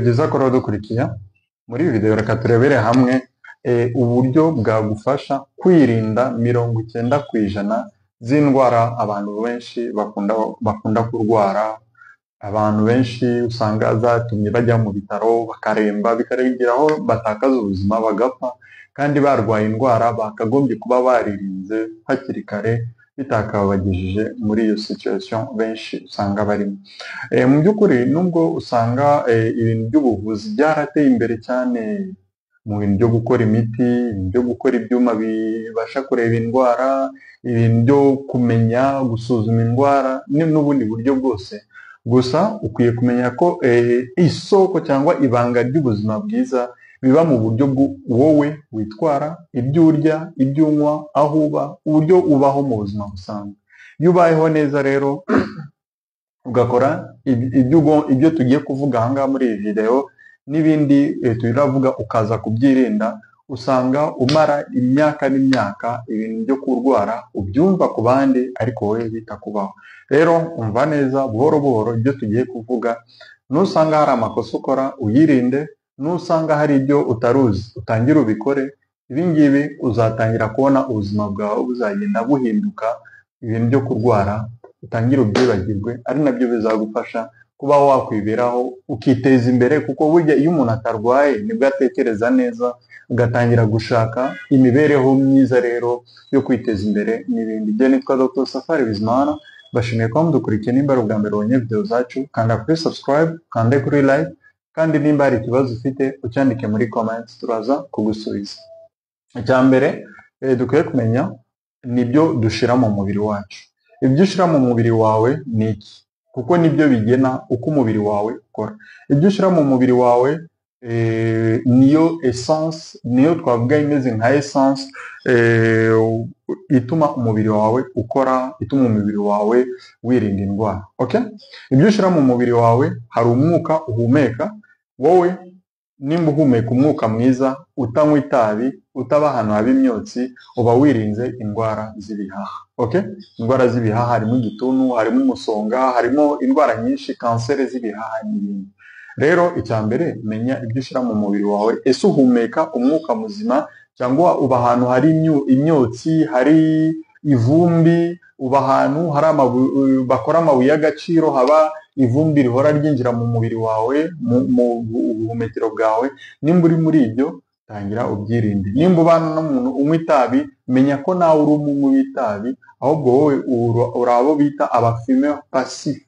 byiza ko dukurikiye muri iyi video reka turebere hamwe uburyo bwagufasha kwirinda 90% z'indwara abantu benshi bakunda kurwara. Abantu benshi usanga zatumye bajya mu bitaro bakaremba bikarengeraho batakaza ubuzima bagapfa, kandi barwaye indwara bakagombye kuba baririnze hakiri kare bitakabagijije muri iyo situation benshi usanga barimo. Mu by'ukuri nubwo usanga ibintu by'ubuvuzi byarateye imbere cyane mu bintu byo gukora imiti, byo gukora ibyuma bibasha kureba indwara, ibintu byo kumenya gusuzuma indwara n'ubundi buryo bwose, gusa ukwiye kumenya ko isoko cyangwa ibanga ry'ubuzima bwiza biba mu buryo wowe witwara, ibyo urya, ibyo unywa, aho uba, uburyo ubaho mu buzima busanzwe. Iyo ubayeho neza rero ugakora ibyo tugiye kuvuga aha ngaha muri iyi video n'ibindi turavuga ukaza kubyirinda, usanga umara imyaka n'imyaka ibintu byo kurwara ubyumva ku bandi ariko wowe bitakubaho. Rero umva neza buhoro buhoro ibyo tugiye kuvuga, nusanga hari amakosa ukora uyirinde, nusanga hari ibyo utaruzi utangire ubikore. Ibi ngibi uzatangira kubona ubuzima bwawe buzagenda buhinduka, ibintu byo kurwara utangira ubyibagirwe, ari nabyo bizagufasha kuba wakwiberaho ukiteza imbere, kuko burya iyo umuntu atarwaye nibwo atekereza neza, ugatangira gushaka imibereho myiza rero yo kwiteza imbere n'ibindi. Byo nitwa Dr. Safari Bizimana, bashimiye kuba mudukurikiye. Nimba ari ubwa mbere ubonye video zacu, kanda kuri subscribe, kande kuri like, kandi nimba hari ikibazo ufite ucyandike muri comments turaza kugusubiza. Icya mbere dukwiye kumenya nibyo dushira mu mubiri wacu. Ibyo ushira mu mubiri wawe ni iki? Kuko nibyo bigena uko umubiri wawe ukora. Ibyo ushira mu mubiri wawe niyo essence, niyo twavuga imeze nka essence ituma umubiri wawe ukora, ituma umubiri wawe wirinda indwara. Okay? Ibyo ushira mu mubiri wawe, hari umwuka uhumeka. Wowe nimba uhumeka umwuka mwiza, utanywa itabi, utaba ahantu haba imyotsi, uba wirinze indwara z'ibihaha. Okay? Indwara z'ibihaha harimo igituntu, harimo umusonga, harimo indwara nyinshi, kanseri z'ibihaha n'ibindi. Rero icya mbere menya ibyo ushira mu mubiri wawe. Ese uhumeka umwuka muzima cyangwa uba ahantu hari imyotsi, hari ivumbi, uba ahantu hari bakora amabuye y'agaciro, haba ivumbi rihora ryinjira mu mubiri wawe, mu buhumekero bwawe? Nimba uri muri ibyo, tangira ubyirinde. Nimba ubana n'umuntu unywa itabi, menya ko nawe uri umunywi w'itabi, ahubwo wowe uri abo bita abafumeur passif,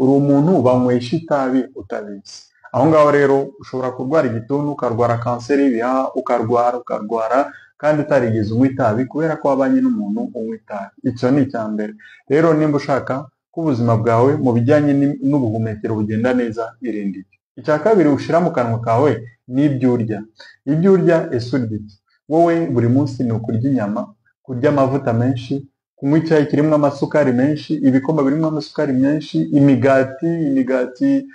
uri umuntu banywesha itabi utabizi. Aho ngaho rero ushobora kurwara igituntu, ukarwara kanseri y'ibihaha, ukarwara kandi utarigeze unywa itabi kubera ko wabanye n'umuntu unywa itabi. Icyo ni icya mbere. Rero nimba ushaka ko ubuzima bwawe mu bijyanye n'ubuhumekero bugenda neza, irinde ibyo. Icya kabiri ushira mu kanwa kawe ni ibyo urya. Ibyo urya ese urya iki? Wowe buri munsi ni ukurya inyama, kurya amavuta menshi, kunywa icyayi kirimo amasukari menshi, ibikoma birimo amasukari menshi, imigati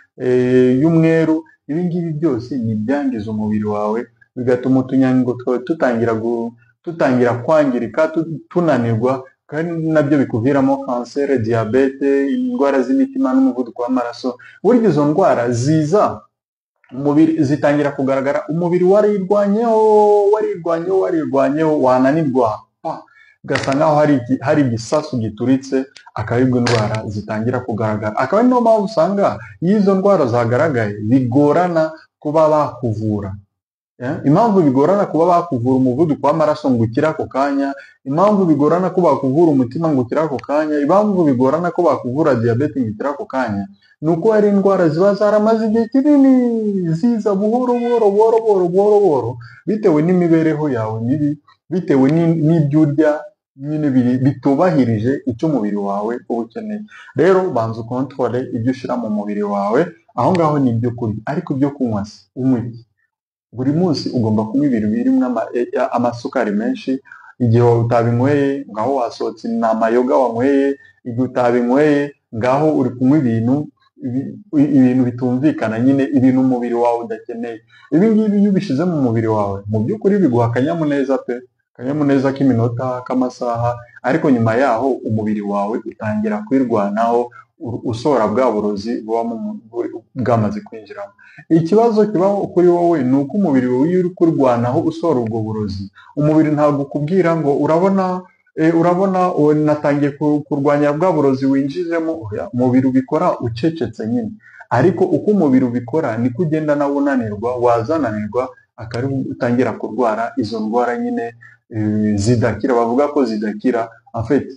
y'umweru. Ibi ngibi byose ni ibyangiza umubiri wawe, bigatuma utunyangingo twawe tutangira kwangirika, tunanirwa, kandi nabyo bikuviramo kanseri, diyabete, indwara z'imitima n'umuvuduko w'amaraso. Burya izo ndwara ziza umubiri zitangira kugaragara, umubiri warirwanyeho wananirwa, ugasa nkaho hari igisasu gituritse, akabibwa indwara zitangira kugaragara. Akaba ari niyo mpamvu usanga iyo izo ndwara zagaragaye bigorana kuba bakuvura. Impamvu bigorana kuba bakuvura umuvuduko w'amaraso ngo ukire ako kanya, impamvu bigorana ko bakuvura umutima ngo ukire ako kanya, impamvu bigorana ko bakuvura diyabete ngo ukire ako kanya, ni uko hari indwara ziba zaramaze igihe kinini ziza buhoro buhoro, bitewe n'imibereho yawe mibi, bitewe n'ibyo urya nyine bitubahirije icyo umubiri wawe uba ukeneye. Rero banza ukontrole ibyo ushira mu mubiri wawe. Aho ngaho ni ibyo kurya. Ariko ibyo kunywa se unywa iki? Buri munsi ugomba kunywa ibintu birimo amasukari menshi. Igihe utabinyweye ngaho wasohotse, ni amayoga wanyweye. Igihe utabinyweye ngaho uri kunywa ibintu bitumvikana, nyine ibintu umubiri wawe udakeneye. Ibi ngibi iyo ubishyize mu mubiri wawe, mu by'ukuri biguha akanyamuneza pe, akanyamuneza k'iminota, k'amasaha, ariko nyuma yaho umubiri wawe utangira kwirwanaho, usohora bwa burozi bwamaze kwinjiramo. Ikibazo kiba kuri wowe ni uko umubiri wawe iyo uri kurwanaho usohora ubwo burozi, umubiri ntabwo ukubwira ngo urabona natangiye kurwanya bwa burozi winjijemo. Umubiri ubikora ucecetse nyine, ariko uko umubiri ubikora niko ugenda nawe unanirwa, wazananirwa akari utangira kurwara izo ndwara nyine zidakira. Bavuga ko zidakira, en fait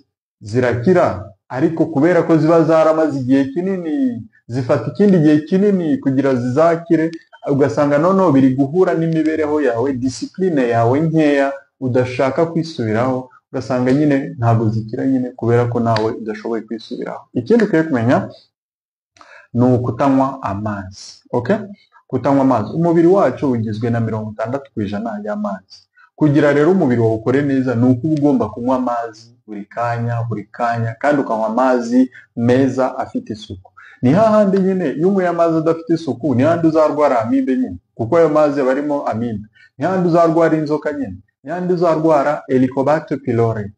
zirakira, ariko kubera ko ziba zaramaze igihe kinini, zifata ikindi gihe kinini kugira zizakire, ugasanga noneho biri guhura n'imibereho yawe, discipline yawe nkeya udashaka kwisubiraho, ugasanga nyine ntabwo zikira nyine kubera ko nawe udashoboye kwisubiraho. Ikindi ukwiye kumenya ni ukutanywa amazi. Okay? Kutanywa amazi. Umubiri wacu ugizwe na 60% y'amazi. Kugira rero umubiri wawe ukore neza ni uko ugomba kunywa amazi buri kanya kandi ukanywa amazi meza afite isuku. Ni hahandi nyine iyo unyweye amazi adafite isuku ni hahandi uzarwara amibe nyine, kuko ayo mazi aba arimo amibe. Ni hahandi uzarwara inzoka nyine, ni hahandi uzarwara Helicobacter pylori,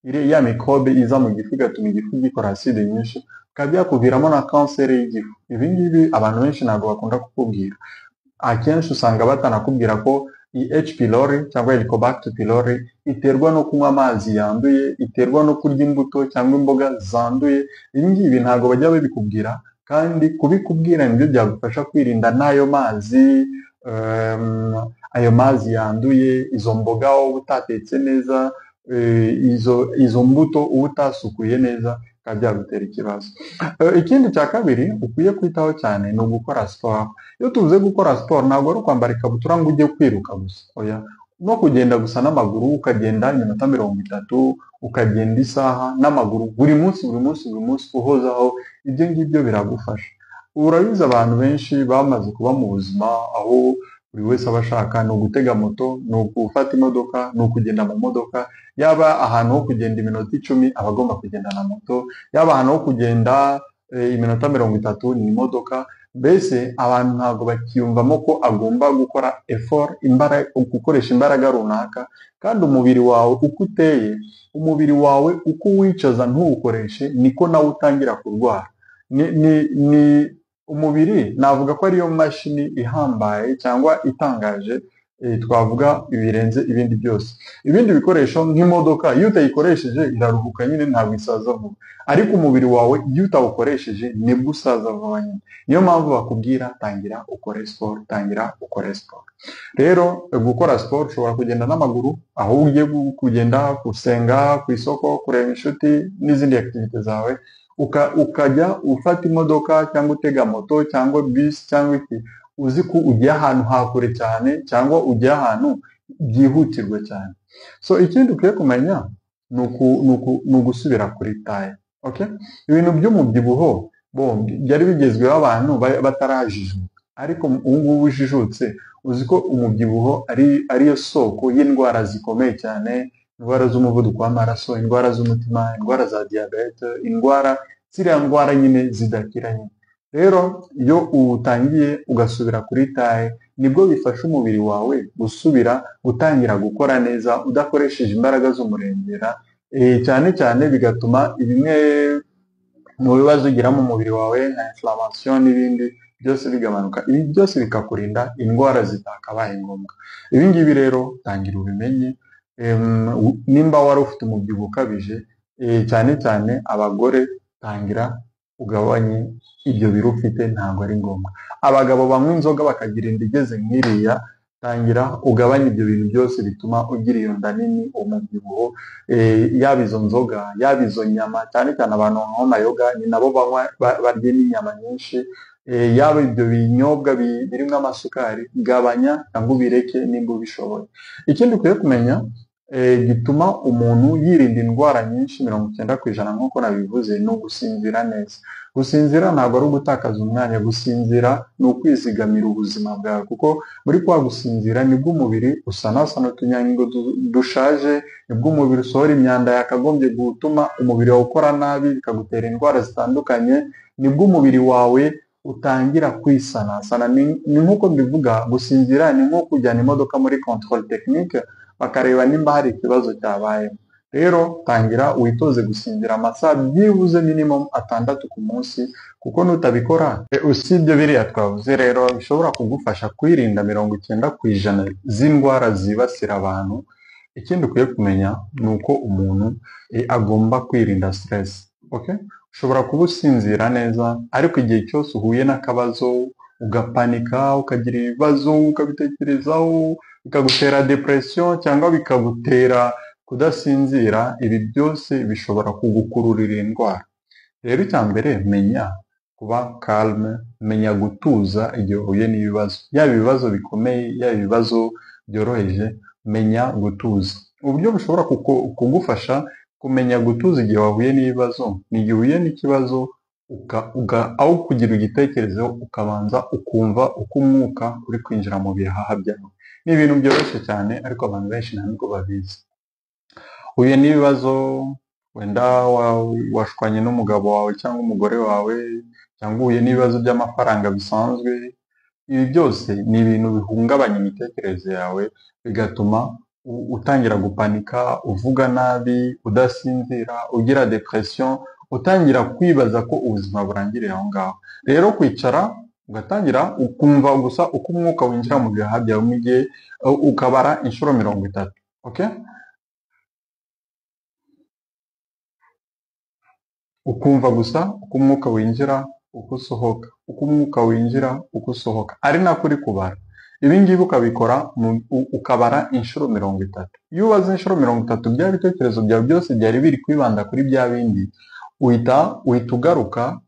ya mikrobe iza mu gifu igatuma igifu gikora acide nyinshi, bikaba byakuviramo na kanseri y'igifu. Ibi ngibi abantu benshi ntabwo bakunda kukubwira. Akenshi usanga batanakubwira ko H. pylori cyangwa Helicobacter pylori iterwa no kunywa amazi yanduye, iterwa no kurya imbuto cyangwa imboga zanduye. Ibi ngibi ntabwo bajya babikubwira, kandi kubikubwira nibyo byagufasha kwirinda n'ayo mazi, ayo mazi yanduye, izo mboga wowe utatetse neza, izo mbuto uba utasukuye neza, bikaba byagutera ikibazo. Ikindi cya kabiri ukwiye kwitaho cyane ni ugukora siporo. Iyo tuvuze gukora siporo ntabwo ari ukwambara ikabutura ngo ujye kwiruka gusa, oya, no kugenda gusa n'amaguru, ukagenda iminota 30, ukagenda isaha n'amaguru buri munsi uhozaho. Ibyo ngibyo biragufasha. Urabizi abantu benshi bamaze kuba mu buzima aho buri wese aba ashaka ni ugutega moto, ni ugufata imodoka, ni ukugenda mu modoka. Yaba ahantu ho kugenda iminota 10 aba agomba kugenda na moto, yaba ahantu ho kugenda iminota 30 ni imodoka. Mbese abantu ntabwo bakiyumvamo ko agomba gukora effort, gukoresha imbaraga runaka. Kandi umubiri wawe uko uteye, umubiri wawe uko wicaza ntuwukoreshe, niko nawe utangira kurwara. Ni umubiri navuga ko ariyo mashini ihambaye cyangwa itangaje, twavuga birenze ibindi byose. Ibindi bikoresho nk'imodoka iyo utayikoresheje iraruhuka nyine, ntabwo isaza vuba, ariko umubiri wawe iyo utawukoresheje nibwo usaza vuba nyine. Niyo mpamvu bakubwira tangira ukore siporo, Rero gukora siporo ushobora kugenda n'amaguru, aho ugiye kugenda gusenga, ku isoko, kureba inshuti n'izindi activite zawe, ukajya ufata imodoka cyangwa utega moto cyangwa bisi cyangwa iki, uzi ko ugiye ahantu hakure cyane cyangwa ugiye ahantu byihutirwa cyane. So ikindi ukwiye kumenya ni ugusubira kuri taye. Okay? Ibintu by'umubyibuho byari bigezweho abantu batarajijuka, ariko ubu ngubu ujijutse uzi ko umubyibuho ariyo soko y'indwara zikomeye cyane, indwara z'umuvuduko w'amaraso, indwara z'umutima, indwara za diyabete, ziriya ndwara nyine zidakira nyine. Rero iyo utangiye ugasubira kuri taye, nibwo bifasha umubiri wawe gutangira gukora neza udakoresheje imbaraga z'umurengera, cyane cyane bigatuma bimwe mu bibazo ugira mu mubiri wawe nka inflammation n'ibindi byose bigabanuka. Ibi byose bikakurinda indwara zitakabaye ngombwa. Ibi ngibi rero tangira ubimenye. Nimba wari ufite umubyibuho ukabije, cyane cyane abagore, tangira ugabanye ibyo biro ufite, ntabwo ari ngombwa. Abagabo banywa inzoga bakagira inda igeze nk'iriya, tangira ugabanye ibyo bintu byose bituma ugira iyo nda nini, umubyibuho, yaba izo nzoga, yaba izo nyama, cyane cyane abantu banywa amayoga ni nabo barya n'inyama nyinshi, yaba ibyo binyobwa birimo amasukari, gabanya cyangwa ubireke nimba ubishoboye. Ikindi ukwiye kumenya gituma umuntu yirinda indwara nyinshi 90% nk'uko nabivuze, ni ugusinzira neza. Gusinzira ntabwo ari ugutakaza umwanya, gusinzira ni ukwizigamira ubuzima bwawe, kuko muri kwa gusinzira nibwo umubiri usanasana utunyangingo dushaje, nibwo umubiri usohora imyanda yakagombye gutuma umubiri wawe ukora nabi bikagutera indwara zitandukanye, nibwo umubiri wawe utangira kwisanasana. Ni nk'uko mbivuga, gusinzira ni nko kujyana imodoka muri control technique bakareba nimba hari ikibazo cyabayemo. rero tangira witoze gusinzira amasaha byibuze minimum 6 ku munsi, kuko nutabikora usibye biriya twavuze rero bishobora kugufasha kwirinda 90% z'indwara zibasira abantu. Ikindi ukwiye kumenya ni uko umuntu agomba kwirinda stress. Okay? Ushobora kuba usinzira neza ariko igihe cyose uhuye n'akabazo ugapanika, ukagira ibibazo, ukabitekerezaho, bikagutera depression cyangwa bikagutera kudasinzira, ibi byose bishobora kugukururira indwara. Rero icya mbere, menya kuba calme, menya gutuza igihe uhuye n'ibibazo, yaba ibibazo bikomeye, yaba ibibazo byoroheje, menya gutuza. Uburyo bushobora kugufasha kumenya gutuza igihe wahuye n'ibibazo, ni igihe uhuye n'ikibazo aho kugira igitekerezo ukabanza ukumva uko umwuka uri kwinjira mu bihaha byawe. Ni ibintu byoroshye cyane ariko abantu benshi ntabwo babizi. Uhuye n'ibibazo, wenda washwanye n'umugabo wawe cyangwa umugore wawe, cyangwa uhuye n'ibibazo by'amafaranga bisanzwe, ibi byose ni ibintu bihungabanya imitekerereze yawe, bigatuma utangira gupanika, uvuga nabi, udasinzira, ugira depression, utangira kwibaza ko ubuzima burangiriye aho ngaho. Rero kwicara ugatangira ukumva gusa uko umwuka winjira mu bihaha byawe mu gihe ukabara inshuro 30. Okay? Ukumva gusa uko umwuka winjira uko usohoka, uko umwuka winjira uko usohoka, ari nako uri kubara. Ibi ngibi ukabikora ukabara inshuro 30. Iyo ubaze inshuro 30, bya bitekerezo byawe byose byari biri kwibanda kuri bya bindi, uhita ugaruka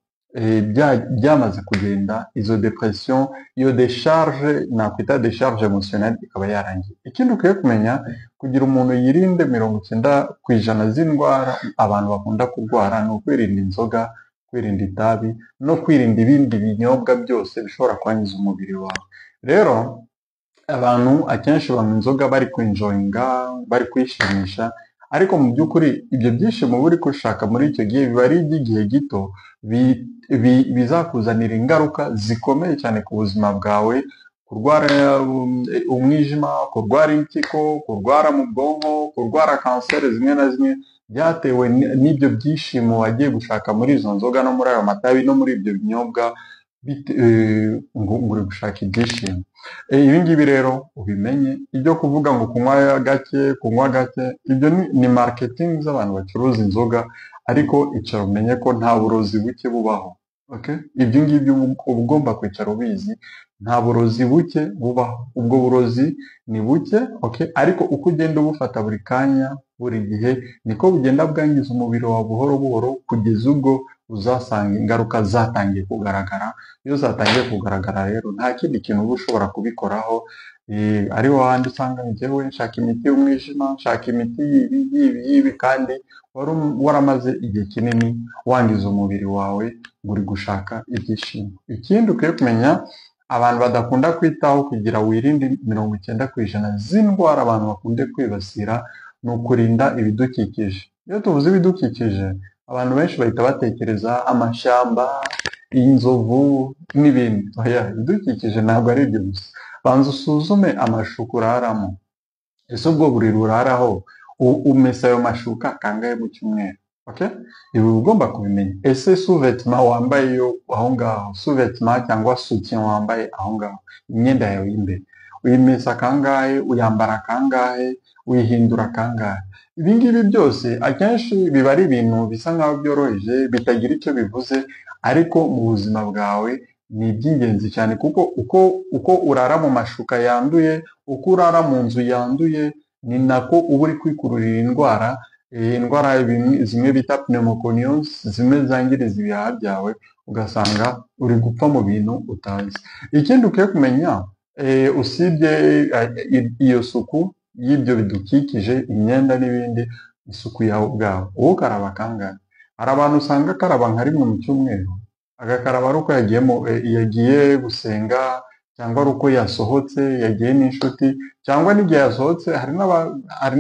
byamaze kugenda, izo depression, iyo décharge, nakwita décharge émotionnelle, ikaba yarangiye. Ikindi ukwiye kumenya, kugira umuntu yirinde 90% z'indwara abantu bakunda kurwara, ni ukwirinda inzoga, kwirinda itabi, no kwirinda ibindi binyobwa byose bishobora kwangiza umubiri wawe. Rero abantu akenshi banywa inzoga bari kwinjoyinga, bari kwishimisha, ariko mu by'ukuri ibyo byishimo buri gushaka muri icyo gihe biba ari iby'igihe gito, bizakuzanira ingaruka zikomeye cyane ku buzima bwawe, kurwara umwijima, kurwara impyiko, kurwara mu bwonko, kurwara kanseri zimwe na zimwe, byatewe n'ibyo byishimo wagiye gushaka muri izo nzoga no muri ayo matabi no muri ibyo binyobwa, ngo uri gushaka ibyishimo. Ibi ngibi rero ubimenye, ibyo kuvuga ngo kunywa gake, ibyo ni marketing z'abantu bacuruza inzoga, ariko icara umenye ko nta burozi buke bubaho. Okay? Ibyo ngibyo uba ugomba kwicara ubizi, nta burozi buke bubaho. Ubwo burozi ni buke, okay? Ariko uko ugenda ubufata buri kanya, buri gihe, niko bugenda bwangiza umubiri wawe buhoro buhoro, kugeza ubwo uzasanga ingaruka zatangiye kugaragara. Iyo zatangiye kugaragara rero nta kindi kintu uba ushobora kubikoraho, ariho handi usanga njyewe nshaka imiti y'umwijima, nshaka imiti y'ibi, kandi waramaze igihe kinini wangiza umubiri wawe uri gushaka ibyishimo. Ikindi ukwiye kumenya, abantu badakunda kwitaho kugira wirinde 90% z'indwara abantu bakunde kwibasira, ni ukurinda ibidukikije. Iyo tuvuze ibidukikije, abantu benshi bahita batekereza amashyamba, inzovu n'ibindi. Ibidukikije ntabwo ari ibyo gusa. Banza usuzume amashuka uraramo. Ese ubwo buriri uraraho umesa ayo mashuka kangahe mu cyumweru? Okay? Ibi ugomba kubimenya. Ese sous-vêtement wambaye aho ngaho, sous-vêtement cyangwa soutien wambaye aho ngaho, imyenda yawe y'imbere, uyimesa kangahe, uyambara kangahe, uyihindura kangahe? Ibi ngibi byose akenshi biba ari ibintu bisa nkaho byoroheje, bitagira icyo bivuze, ariko mu buzima bwawe ni iby'ingenzi cyane, kuko uko urara mu mashuka yanduye, uko urara mu nzu yanduye, ni nako uba uri kwikururira indwara zimwe bita pneumoconios, zimwe zangiriza ibihaha byawe, ugasanga uri gupfa mu bintu utazi. Ikindi ukwiye kumenya, usibye iyo suku y'ibyo bidukikije, imyenda n'ibindi, isuku yawe ubwawe, wowe ukaraba kangahe? Hari abantu usanga akaraba nka rimwe mu cyumweru, agakaraba ari uko yagiye gusenga, cyangwa ari uko yasohotse yagiye n'inshuti, cyangwa n'igihe yasohotse. Hari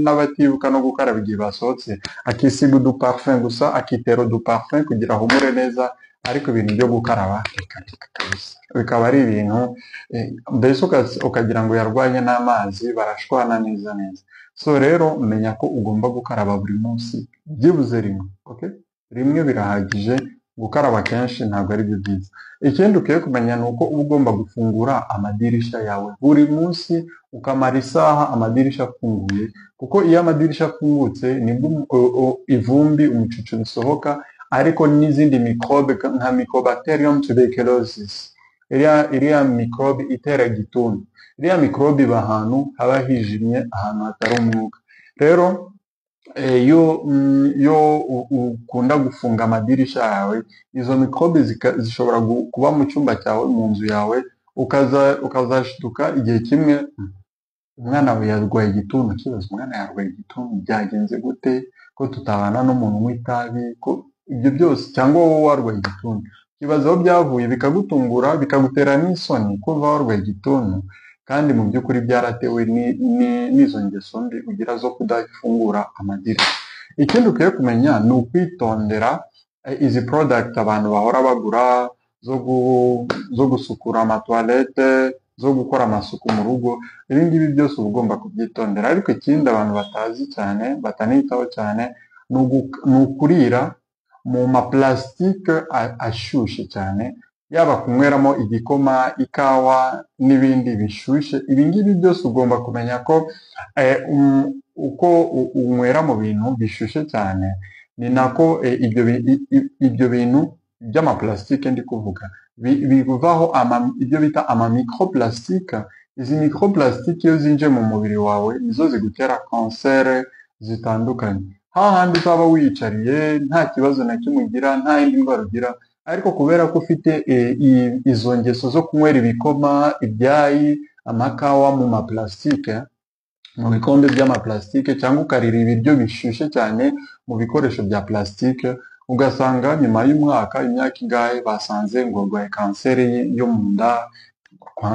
n'abatibuka no gukaraba igihe basohotse, akisiga uduparfum gusa, akitera uduparfum kugira ahumure neza, ariko ibintu byo gukaraba bikaba ari ibintu mbese ukagira ngo yarwanye n'amazi, barashwana neza. So rero menya ko ugomba gukaraba buri munsi byibuze rimwe, okay? Rimwe birahagije, gukaraba kenshi ntabwo ari byo byiza. Ikindi ukwiye kumenya ni uko uba ugomba gufungura amadirisha yawe buri munsi, ukamara isaha amadirisha afunguye, kuko iyo amadirisha afungutse nibwo ivumbi, umucucu bisohoka, ariko n'izindi mikrobe nka Mycobacterium tuberculosis, iriya mikrobe itera igituntu, iriya mikrobe iba ahantu haba hijimye, ahantu hatari umwuka. Rero iyo ukunda gufunga amadirisha yawe, izo mikrobe zishobora kuba mu cyumba cyawe, mu nzu yawe, ukazashituka igihe kimwe umwana we yarwaye igituntu, kibazo umwana yarwaye igituntu, byagenze gute ko tutabana n'umuntu unywa itabi, ko ibyo byose, cyangwa wowe warwaye igituntu, kibazo aho byavuye, bikagutungura, bikagutera n'isoni kumva warwaye igituntu, kandi mu by'ukuri byaratewe n'izo ngeso mbi ugira zo kudafungura amadirishya. Ikindi ukwiye kumenya ni ukwitondera izi product abantu bahora bagura zo gusukura amatoilette, zo gukora amasuku mu rugo. Ibi ngibi byose uba ugomba kubyitondera. Ariko ikindi abantu batazi cyane, batanitaho cyane, ni ukurira mu maplastique ashyushye cyane, yaba kunyweramo igikoma, ikawa n'ibindi bishyushye. Ibi ngibi byose ugomba kumenya ko uko unywera mu bintu bishyushye cyane, ni nako ibyo bintu by'amaplastique ndi kuvuga bivaho ibyo bita amamikroplastique. Izi mikroplastique iyo zinje mu mubiri wawe nizo zigutera kanseri zitandukanye. Hahandi uzaba wiyicariye nta kibazo na kimwe ugira, nta yindi ndwara ugira, ariko kubera ko ufite izo ngeso zo kunywera ibikoma, ibyayi, amakawa mu maplastique, mu bikombe by'amaplastique, cyangwa ukarira ibiryo bishyushye cyane mu bikoresho bya plastique, ugasanga nyuma y'umwaka, imyaka ingahe, basanze ngo urwaye kanseri yo mu nda,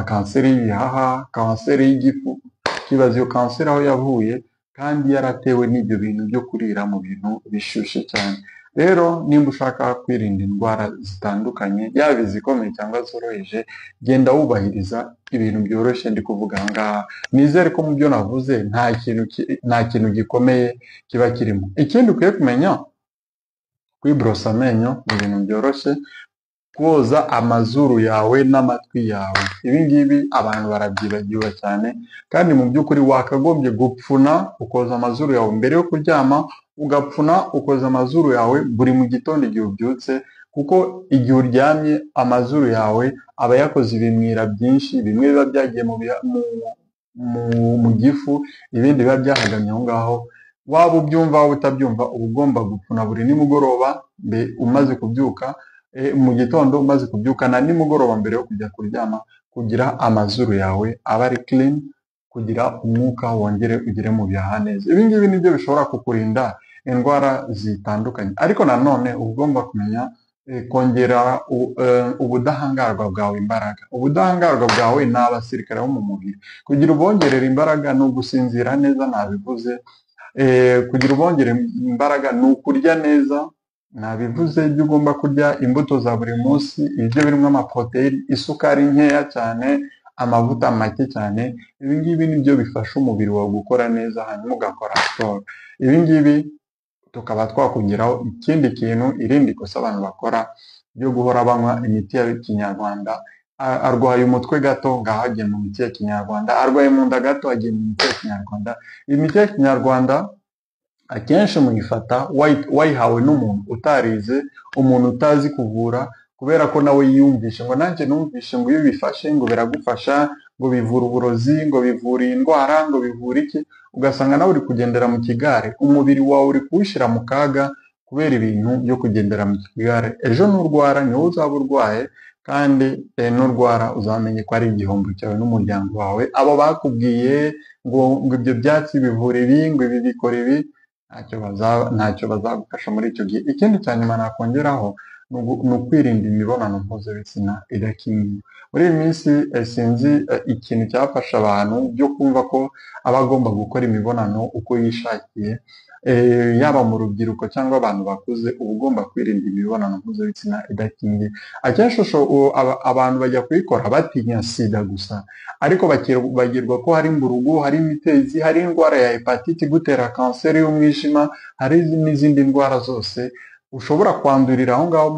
kanseri y'ibihaha, kanseri y'igifu. Kibaza iyo kanseri aho yavuye, kandi yaratewe n'ibyo bintu byo kurira mu bintu bishyushye cyane. Rero nimba ushaka kwirinda indwara zitandukanye, yaba izikomeye cyangwa zoroheje, genda wubahiriza ibintu byoroshye ndi kuvuga ngaha. Nizere ko mu byo navuze nta kintu gikomeye kiba kirimo. Ikindi ukwiye kumenya, kwiborosa amenyo ni ibintu byoroshye, koza amazuru yawe n'amatwi yawe. Ibi ngibi abantu barabyibagiwe cyane, kandi mu by'ukuri wakagombye gupfuna ukoza amazuru yawe mbere yo kuryama, ugapfuna ukoza amazuru yawe buri mu gitondo igihe ubyutse, kuko igihe uryamye amazuru yawe aba yakoze ibimwira byinshi, bimwe biba byagiye mu gifu, ibindi biba byahagamye aho ngaho. Waba ubyumva waba utabyumva, uba ugomba gupfuna buri nimugoroba umaze kubyuka, mu gitondo umaze kubyuka, na nimugoroba mbere yo kujya kuryama, kugira amazuru yawe aba ari clean, kugira umwuka wongere ugere mu bihaha neza. Ibi ngibi nibyo bishobora kukurinda indwara zitandukanye. Ariko nanone uba ugomba kumenya kongera ubudahangarwa bwawe imbaraga. Ubudahangarwa bwawe ni abasirikare bo mu mubiri. Kugira ubongerera imbaraga ni ugusinzira neza, nabivuze. Kugira ubongere imbaraga ni ukurya neza, nabivuze. Ibyo ugomba kurya imbuto za buri munsi, ibyo birimo amaproteine, isukari nkeya cyane, amavuta make cyane. Ibi ngibi nibyo bifasha umubiri wawe gukora neza, hanyuma ugakora siporo. Ibi ngibi tukaba twakongeraho ikindi kintu, irindi kosa abantu bakora ryo guhora banywa imiti ya kinyarwanda. Arwaye umutwe gato, ngaho agiye mu miti ya kinyarwanda, arwaye mu nda gato, agiye mu miti ya kinyarwanda. Imiti ya kinyarwanda akenshi muyifata wayihawe n'umuntu utarize, umuntu utazi kuvura, kubera ko nawe yiyumvishe ngo nanjye numvishe ngo iyo bifashe ngo biragufasha, ngo bivura uburozi, ngo bivura indwara, ngo bivura iki. Ugasanga nawe uri kugendera mu kigare, umubiri wawe uri kuwushyira mu kaga kubera ibintu byo kugendera mu kigare. Ejo nurwara ni wowe uzaba urwaye, kandi nurwara uzamenye ko ari igihombo cyawe n'umuryango wawe. Abo bakubwiye ngo ibyo byatsi bivura ibi, ngo ibi bikora ibi, ntacyo bazagufasha muri icyo gihe. Ikindi cya nyuma nakongeraho ni ukwirinda imibonano mpuzabitsina idakingiye. Muri iyi minsi sinzi ikintu cyafasha abantu byo kumva ko aba agomba gukora imibonano uko yishakiye. yaba mu rubyiruko cyangwa abantu bakuze, uba ugomba kwirinda imibonano mpuzabitsina idakingiye. Akenshi abantu bajya kuyikora batinya sida gusa, ariko bagirwa ko hari mburugu, hari imitezi, hari indwara ya hepatite igutera kanseri y'umwijima, hari n'izindi ndwara zose ushobora kwandurira aho ngaho